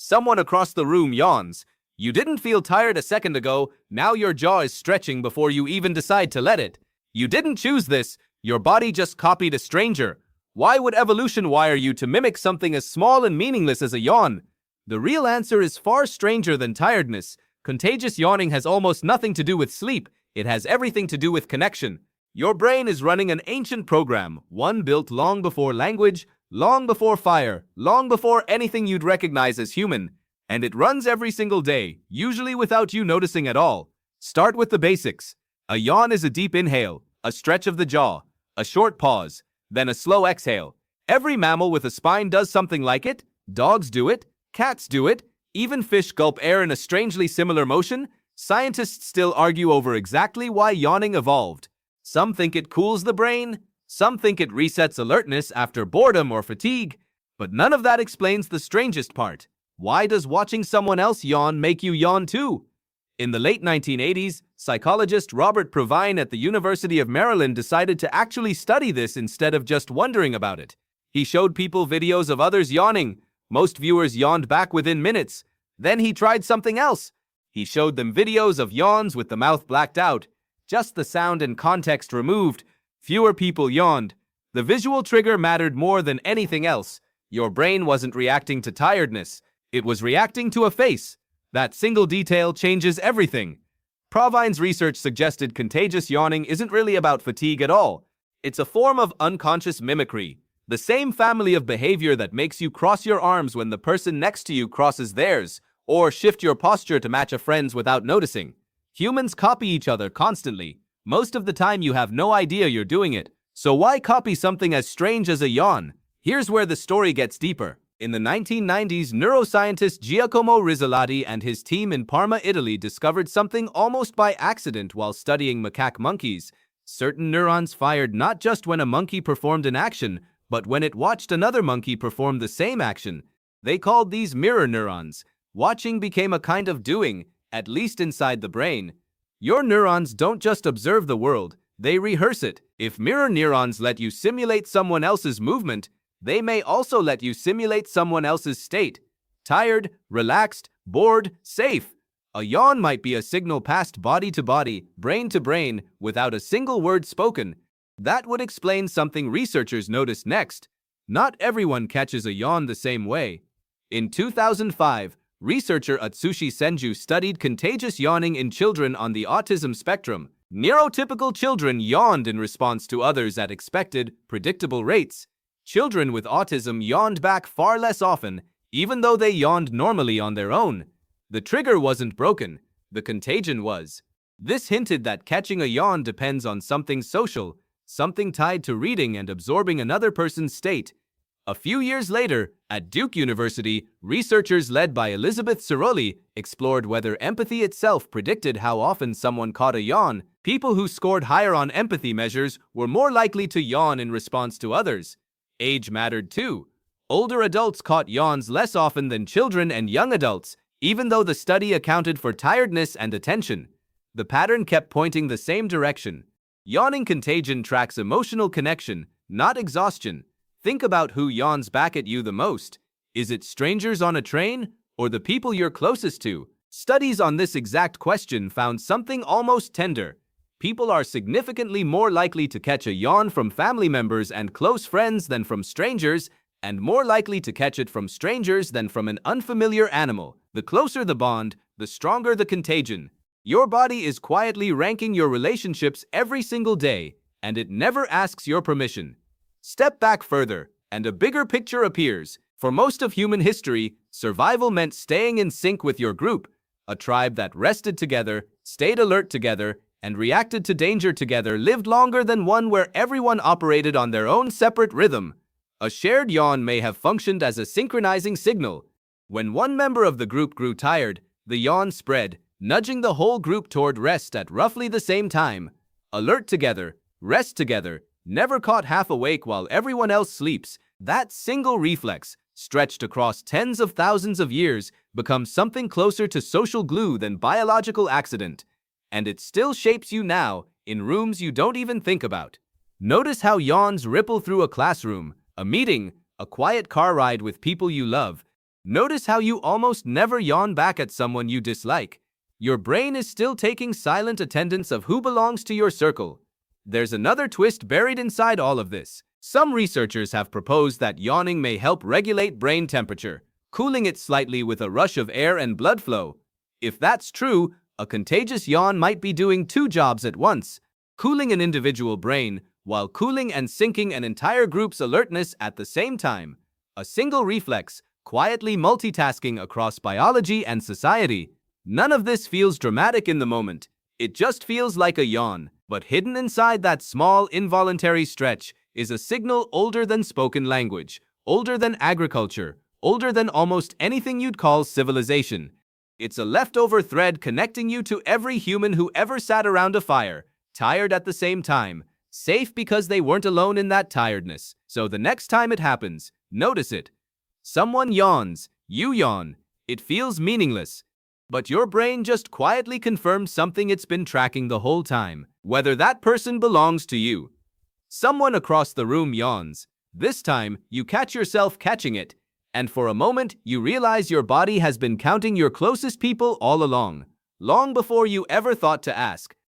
Someone across the room yawns. You didn't feel tired a second ago, now your jaw is stretching before you even decide to let it. You didn't choose this, your body just copied a stranger. Why would evolution wire you to mimic something as small and meaningless as a yawn? The real answer is far stranger than tiredness. Contagious yawning has almost nothing to do with sleep, it has everything to do with connection. Your brain is running an ancient program, one built long before language, long before fire, long before anything you'd recognize as human. And it runs every single day, usually without you noticing at all. Start with the basics. A yawn is a deep inhale, a stretch of the jaw, a short pause, then a slow exhale. Every mammal with a spine does something like it. Dogs do it, cats do it, even fish gulp air in a strangely similar motion. Scientists still argue over exactly why yawning evolved. Some think it cools the brain, some think it resets alertness after boredom or fatigue, but none of that explains the strangest part. Why does watching someone else yawn make you yawn too? In the late 1980s, psychologist Robert Provine at the University of Maryland decided to actually study this instead of just wondering about it. He showed people videos of others yawning. Most viewers yawned back within minutes. Then he tried something else. He showed them videos of yawns with the mouth blacked out, just the sound and context removed. Fewer people yawned. The visual trigger mattered more than anything else. Your brain wasn't reacting to tiredness. It was reacting to a face. That single detail changes everything. Provine's research suggested contagious yawning isn't really about fatigue at all. It's a form of unconscious mimicry, the same family of behavior that makes you cross your arms when the person next to you crosses theirs, or shift your posture to match a friend's without noticing. Humans copy each other constantly. Most of the time you have no idea you're doing it. So why copy something as strange as a yawn? Here's where the story gets deeper. In the 1990s, neuroscientist Giacomo Rizzolatti and his team in Parma, Italy discovered something almost by accident while studying macaque monkeys. Certain neurons fired not just when a monkey performed an action, but when it watched another monkey perform the same action. They called these mirror neurons. Watching became a kind of doing, at least inside the brain. Your neurons don't just observe the world, they rehearse it. If mirror neurons let you simulate someone else's movement, they may also let you simulate someone else's state. Tired, relaxed, bored, safe. A yawn might be a signal passed body to body, brain to brain, without a single word spoken. That would explain something researchers noticed next. Not everyone catches a yawn the same way. In 2005, researcher Atsushi Senju studied contagious yawning in children on the autism spectrum. Neurotypical children yawned in response to others at expected, predictable rates. Children with autism yawned back far less often, even though they yawned normally on their own. The trigger wasn't broken, the contagion was. This hinted that catching a yawn depends on something social, something tied to reading and absorbing another person's state. A few years later, at Duke University, researchers led by Elizabeth Cirulli explored whether empathy itself predicted how often someone caught a yawn. People who scored higher on empathy measures were more likely to yawn in response to others. Age mattered too. Older adults caught yawns less often than children and young adults, even though the study accounted for tiredness and attention. The pattern kept pointing the same direction. Yawning contagion tracks emotional connection, not exhaustion. Think about who yawns back at you the most. Is it strangers on a train, or the people you're closest to? Studies on this exact question found something almost tender. People are significantly more likely to catch a yawn from family members and close friends than from strangers, and more likely to catch it from strangers than from an unfamiliar animal. The closer the bond, the stronger the contagion. Your body is quietly ranking your relationships every single day, and it never asks your permission. Step back further, and a bigger picture appears. For most of human history, survival meant staying in sync with your group. A tribe that rested together, stayed alert together, and reacted to danger together lived longer than one where everyone operated on their own separate rhythm. A shared yawn may have functioned as a synchronizing signal. When one member of the group grew tired, the yawn spread, nudging the whole group toward rest at roughly the same time. Alert together, rest together, never caught half awake while everyone else sleeps. That single reflex, stretched across tens of thousands of years, becomes something closer to social glue than biological accident. And it still shapes you now, in rooms you don't even think about. Notice how yawns ripple through a classroom, a meeting, a quiet car ride with people you love. Notice how you almost never yawn back at someone you dislike. Your brain is still taking silent attendance of who belongs to your circle. There's another twist buried inside all of this. Some researchers have proposed that yawning may help regulate brain temperature, cooling it slightly with a rush of air and blood flow. If that's true, a contagious yawn might be doing two jobs at once, cooling an individual brain while cooling and sinking an entire group's alertness at the same time. A single reflex, quietly multitasking across biology and society. None of this feels dramatic in the moment. It just feels like a yawn. But hidden inside that small, involuntary stretch is a signal older than spoken language, older than agriculture, older than almost anything you'd call civilization. It's a leftover thread connecting you to every human who ever sat around a fire, tired at the same time, safe because they weren't alone in that tiredness. So the next time it happens, notice it. Someone yawns, you yawn. It feels meaningless. But your brain just quietly confirmed something it's been tracking the whole time, whether that person belongs to you. Someone across the room yawns. This time, you catch yourself catching it, and for a moment, you realize your body has been counting your closest people all along, long before you ever thought to ask.